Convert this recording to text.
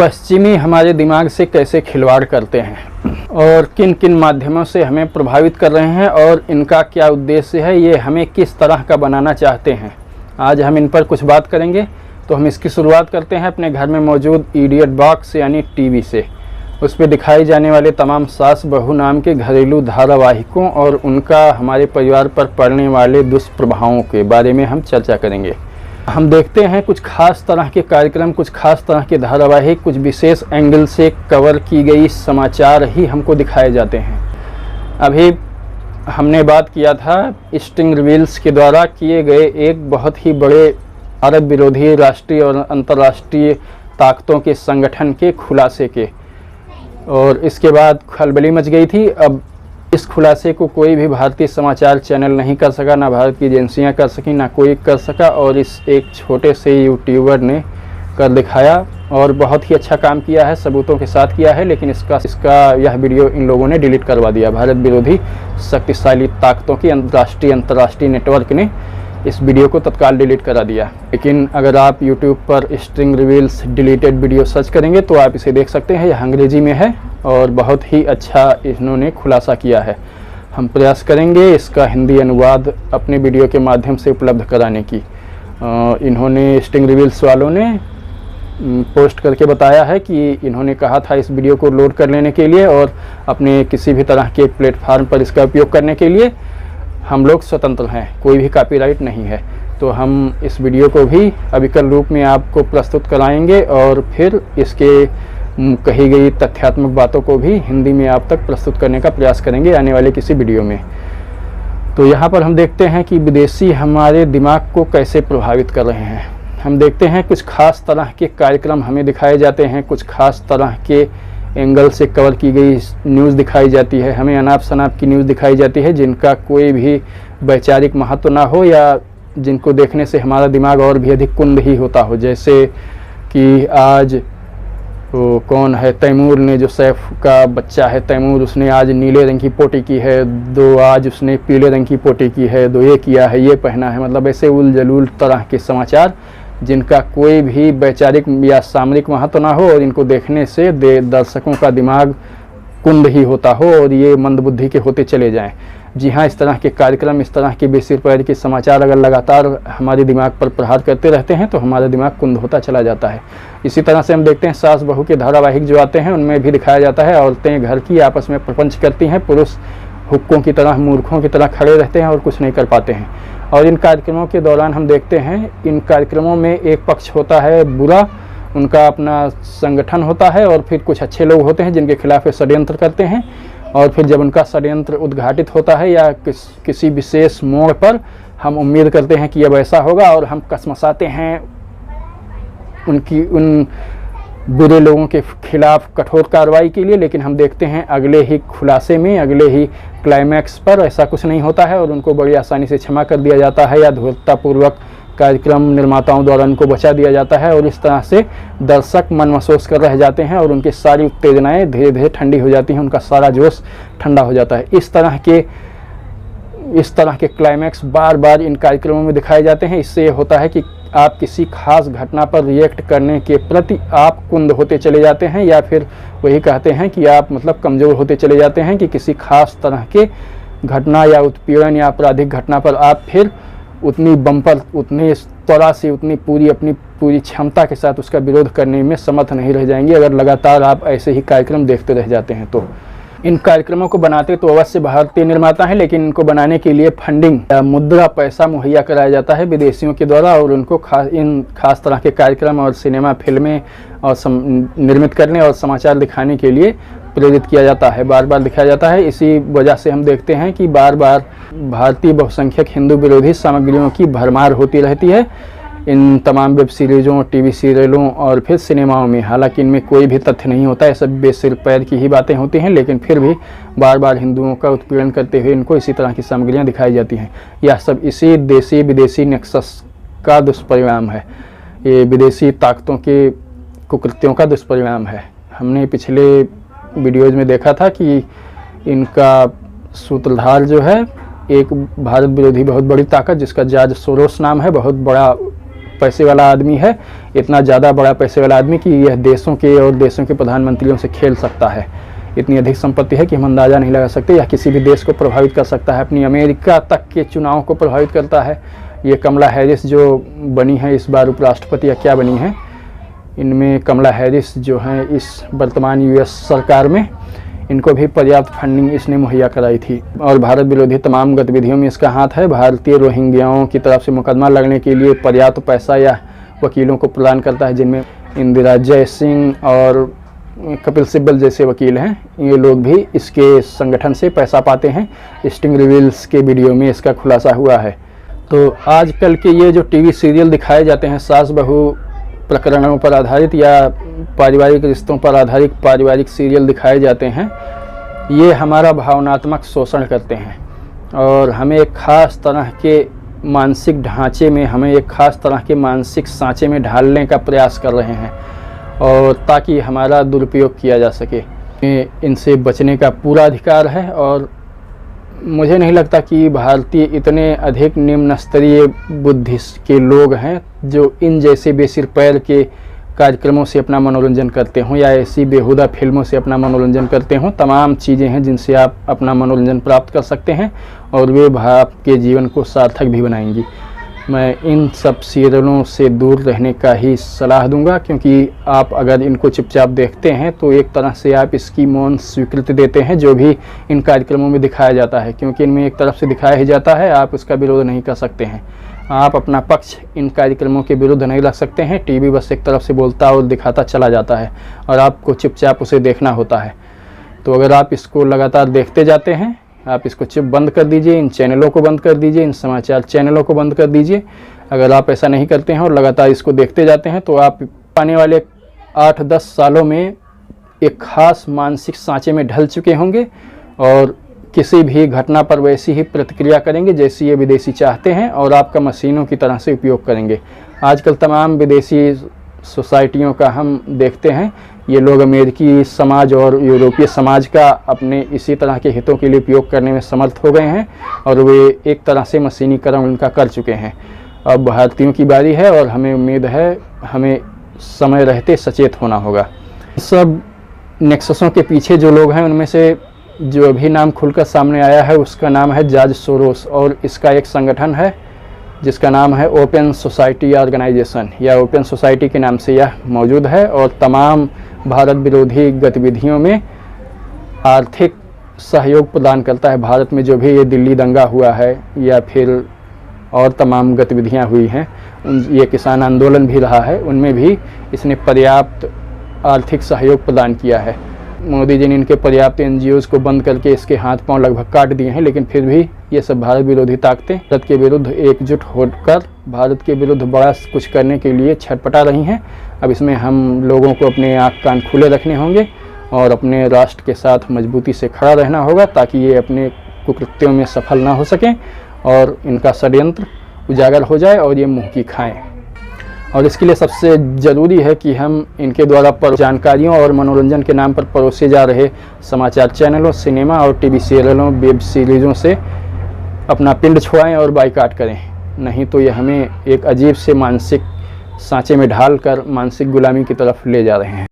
पश्चिमी हमारे दिमाग से कैसे खिलवाड़ करते हैं और किन किन माध्यमों से हमें प्रभावित कर रहे हैं और इनका क्या उद्देश्य है, ये हमें किस तरह का बनाना चाहते हैं। आज हम इन पर कुछ बात करेंगे। तो हम इसकी शुरुआत करते हैं अपने घर में मौजूद इडियट बॉक्स यानी टीवी से। उस पर दिखाई जाने वाले तमाम सास बहू नाम के घरेलू धारावाहिकों और उनका हमारे परिवार पर पड़ने वाले दुष्प्रभावों के बारे में हम चर्चा करेंगे। हम देखते हैं कुछ खास तरह के कार्यक्रम, कुछ खास तरह के धारावाहिक, कुछ विशेष एंगल से कवर की गई समाचार ही हमको दिखाए जाते हैं। अभी हमने बात किया था स्टिंग रिवील्स के द्वारा किए गए एक बहुत ही बड़े अरब विरोधी राष्ट्रीय और अंतर्राष्ट्रीय ताकतों के संगठन के खुलासे के, और इसके बाद खलबली मच गई थी। अब इस खुलासे को कोई भी भारतीय समाचार चैनल नहीं कर सका, ना भारत की एजेंसियां कर सकी, ना कोई कर सका, और इस एक छोटे से यूट्यूबर ने कर दिखाया और बहुत ही अच्छा काम किया है, सबूतों के साथ किया है। लेकिन इसका यह वीडियो इन लोगों ने डिलीट करवा दिया। भारत विरोधी शक्तिशाली ताकतों की अंतर्राष्ट्रीय नेटवर्क ने इस वीडियो को तत्काल डिलीट करा दिया। लेकिन अगर आप YouTube पर sting reveals deleted video search करेंगे तो आप इसे देख सकते हैं। यह अंग्रेजी में है और बहुत ही अच्छा इन्होंने खुलासा किया है। हम प्रयास करेंगे इसका हिंदी अनुवाद अपने वीडियो के माध्यम से उपलब्ध कराने की। इन्होंने स्टिंग रिवील्स वालों ने पोस्ट करके बताया है कि इन्होंने कहा था इस वीडियो को लोड कर लेने के लिए और अपने किसी भी तरह के प्लेटफार्म पर इसका उपयोग करने के लिए हम लोग स्वतंत्र हैं, कोई भी कॉपीराइट नहीं है। तो हम इस वीडियो को भी अविकल रूप में आपको प्रस्तुत कराएंगे और फिर इसके कही गई तथ्यात्मक बातों को भी हिंदी में आप तक प्रस्तुत करने का प्रयास करेंगे आने वाले किसी वीडियो में। तो यहाँ पर हम देखते हैं कि विदेशी हमारे दिमाग को कैसे प्रभावित कर रहे हैं। हम देखते हैं कुछ खास तरह के कार्यक्रम हमें दिखाए जाते हैं, कुछ खास तरह के एंगल से कवर की गई न्यूज़ दिखाई जाती है, हमें अनाप शनाप की न्यूज़ दिखाई जाती है जिनका कोई भी वैचारिक महत्व ना हो या जिनको देखने से हमारा दिमाग और भी अधिक कुंद ही होता हो। जैसे कि आज वो कौन है, तैमूर ने, जो सैफ का बच्चा है तैमूर, उसने आज नीले रंग की पोटी की है, दो आज उसने पीले रंग की पोटी की है, दो ये किया है, ये पहना है। मतलब ऐसे उल जलूल तरह के समाचार जिनका कोई भी वैचारिक या सामरिक महत्व ना हो और इनको देखने से दर्शकों का दिमाग कुंद ही होता हो और ये मंदबुद्धि के होते चले जाएं। जी हाँ, इस तरह के कार्यक्रम, इस तरह के बेसिर पैर के समाचार अगर लगातार हमारे दिमाग पर प्रहार करते रहते हैं तो हमारा दिमाग कुंद होता चला जाता है। इसी तरह से हम देखते हैं सास बहू के धारावाहिक जो आते हैं उनमें भी दिखाया जाता है औरतें घर की आपस में प्रपंच करती हैं, पुरुष हुक्कों की तरह, मूर्खों की तरह खड़े रहते हैं और कुछ नहीं कर पाते हैं। और इन कार्यक्रमों के दौरान हम देखते हैं इन कार्यक्रमों में एक पक्ष होता है बुरा, उनका अपना संगठन होता है, और फिर कुछ अच्छे लोग होते हैं जिनके खिलाफ वे षड्यंत्र करते हैं। और फिर जब उनका षड्यंत्र उद्घाटित होता है या किसी विशेष मोड़ पर हम उम्मीद करते हैं कि अब ऐसा होगा और हम कसमसाते हैं उन बुरे लोगों के खिलाफ कठोर कार्रवाई के लिए। लेकिन हम देखते हैं अगले ही खुलासे में, अगले ही क्लाइमैक्स पर ऐसा कुछ नहीं होता है और उनको बड़ी आसानी से क्षमा कर दिया जाता है या धूर्ततापूर्वक कार्यक्रम निर्माताओं द्वारा उनको बचा दिया जाता है। और इस तरह से दर्शक मन महसूस कर रह जाते हैं और उनकी सारी उत्तेजनाएं धीरे धीरे ठंडी हो जाती हैं, उनका सारा जोश ठंडा हो जाता है। इस तरह के क्लाइमैक्स बार बार इन कार्यक्रमों में दिखाए जाते हैं। इससे ये होता है कि आप किसी खास घटना पर रिएक्ट करने के प्रति आप कुंद होते चले जाते हैं, या फिर वही कहते हैं कि आप मतलब कमज़ोर होते चले जाते हैं कि किसी खास तरह के घटना या उत्पीड़न या आपराधिक घटना पर आप फिर उतनी बम्पर, उतनी त्वरा से, अपनी पूरी क्षमता के साथ उसका विरोध करने में समर्थ नहीं रह जाएंगे अगर लगातार आप ऐसे ही कार्यक्रम देखते रह जाते हैं। तो इन कार्यक्रमों को बनाते तो अवश्य भारतीय निर्माता हैं, लेकिन इनको बनाने के लिए फंडिंग, मुद्रा, पैसा मुहैया कराया जाता है विदेशियों के द्वारा और उनको इन खास तरह के कार्यक्रम और सिनेमा, फिल्में और निर्मित करने और समाचार दिखाने के लिए प्रेरित किया जाता है, बार बार दिखाया जाता है। इसी वजह से हम देखते हैं कि बार बार भारतीय बहुसंख्यक हिंदू विरोधी सामग्रियों की भरमार होती रहती है इन तमाम वेब सीरीज़ों, टीवी सीरियलों और फिर सिनेमाओं में। हालांकि इनमें कोई भी तथ्य नहीं होता है, सब बेसिर पैर की ही बातें होती हैं, लेकिन फिर भी बार बार हिंदुओं का उत्पीड़न करते हुए इनको इसी तरह की सामग्रियां दिखाई जाती हैं। यह सब इसी देशी विदेशी नेक्सस का दुष्परिणाम है, ये विदेशी ताकतों के कुकृत्यों का दुष्परिणाम है। हमने पिछले वीडियोज़ में देखा था कि इनका सूत्रधार जो है एक भारत विरोधी बहुत बड़ी ताकत जिसका जॉर्ज सोरोस नाम है, बहुत बड़ा पैसे वाला आदमी है, इतना ज़्यादा बड़ा पैसे वाला आदमी कि यह देशों के और देशों के प्रधानमंत्रियों से खेल सकता है। इतनी अधिक संपत्ति है कि हम अंदाज़ा नहीं लगा सकते। यह किसी भी देश को प्रभावित कर सकता है, अपनी अमेरिका तक के चुनाव को प्रभावित करता है। ये कमला हैरिस जो बनी है इस बार उपराष्ट्रपति या क्या बनी है, इनमें कमला हैरिस जो हैं इस वर्तमान यूएस सरकार में, इनको भी पर्याप्त फंडिंग इसने मुहैया कराई थी और भारत विरोधी तमाम गतिविधियों में इसका हाथ है। भारतीय रोहिंग्याओं की तरफ से मुकदमा लड़ने के लिए पर्याप्त पैसा या वकीलों को प्रदान करता है, जिनमें इंदिरा जयसिंह और कपिल सिब्बल जैसे वकील हैं। ये लोग भी इसके संगठन से पैसा पाते हैं। स्टिंग रिवील्स के वीडियो में इसका खुलासा हुआ है। तो आजकल के ये जो टीवी सीरियल दिखाए जाते हैं, सास बहू प्रकरणों पर आधारित या पारिवारिक रिश्तों पर आधारित पारिवारिक सीरियल दिखाए जाते हैं, ये हमारा भावनात्मक शोषण करते हैं और हमें एक ख़ास तरह के मानसिक ढांचे में, हमें एक ख़ास तरह के मानसिक सांचे में ढालने का प्रयास कर रहे हैं और ताकि हमारा दुरुपयोग किया जा सके। इनसे बचने का पूरा अधिकार है और मुझे नहीं लगता कि भारतीय इतने अधिक निम्न स्तरीय बुद्धि के लोग हैं जो इन जैसे बेसिर पैर के कार्यक्रमों से अपना मनोरंजन करते हों या ऐसी बेहुदा फिल्मों से अपना मनोरंजन करते हों। तमाम चीज़ें हैं जिनसे आप अपना मनोरंजन प्राप्त कर सकते हैं और वे आपके जीवन को सार्थक भी बनाएंगी। मैं इन सब सीरियलों से दूर रहने का ही सलाह दूंगा, क्योंकि आप अगर इनको चुपचाप देखते हैं तो एक तरह से आप इसकी मौन स्वीकृति देते हैं जो भी इन कार्यक्रमों में दिखाया जाता है, क्योंकि इनमें एक तरफ से दिखाया ही जाता है। आप उसका विरोध नहीं कर सकते हैं, आप अपना पक्ष इन कार्यक्रमों के विरुद्ध नहीं रख सकते हैं। टीवी बस एक तरफ से बोलता और दिखाता चला जाता है और आपको चुपचाप उसे देखना होता है। तो अगर आप इसको लगातार देखते जाते हैं, आप इसको चुप बंद कर दीजिए, इन चैनलों को बंद कर दीजिए, इन समाचार चैनलों को बंद कर दीजिए। अगर आप ऐसा नहीं करते हैं और लगातार इसको देखते जाते हैं तो आप आने वाले 8-10 सालों में एक ख़ास मानसिक सांचे में ढल चुके होंगे और किसी भी घटना पर वैसी ही प्रतिक्रिया करेंगे जैसी ये विदेशी चाहते हैं और आपका मशीनों की तरह से उपयोग करेंगे। आजकल तमाम विदेशी सोसाइटियों का हम देखते हैं, ये लोग अमेरिकी समाज और यूरोपीय समाज का अपने इसी तरह के हितों के लिए उपयोग करने में समर्थ हो गए हैं और वे एक तरह से मशीनीकरण उनका कर चुके हैं। अब भारतीयों की बारी है और हमें उम्मीद है हमें समय रहते सचेत होना होगा। सब नेक्ससों के पीछे जो लोग हैं उनमें से जो अभी नाम खुलकर सामने आया है उसका नाम है जॉर्ज सोरोस और इसका एक संगठन है जिसका नाम है ओपन सोसाइटी ऑर्गेनाइजेशन या ओपन सोसाइटी के नाम से यह मौजूद है और तमाम भारत विरोधी गतिविधियों में आर्थिक सहयोग प्रदान करता है। भारत में जो भी ये दिल्ली दंगा हुआ है या फिर और तमाम गतिविधियां हुई हैं, ये किसान आंदोलन भी रहा है, उनमें भी इसने पर्याप्त आर्थिक सहयोग प्रदान किया है। मोदी जी ने इनके पर्याप्त एनजीओज़ को बंद करके इसके हाथ पांव लगभग काट दिए हैं, लेकिन फिर भी ये सब भारत विरोधी ताकतें भारत के विरुद्ध एकजुट होकर भारत के विरुद्ध बड़ा कुछ करने के लिए छटपटा रही हैं। अब इसमें हम लोगों को अपने आँख कान खुले रखने होंगे और अपने राष्ट्र के साथ मजबूती से खड़ा रहना होगा ताकि ये अपने कुकृत्यों में सफल ना हो सकें और इनका षड्यंत्र उजागर हो जाए और ये मुँह की खाएँ। और इसके लिए सबसे ज़रूरी है कि हम इनके द्वारा जानकारियों और मनोरंजन के नाम पर परोसे जा रहे समाचार चैनलों, सिनेमा और टीवी सीरियलों, वेब सीरीज़ों से अपना पिंड छुड़ाएं और बाइकाट करें। नहीं तो ये हमें एक अजीब से मानसिक सांचे में ढाल कर मानसिक गुलामी की तरफ ले जा रहे हैं।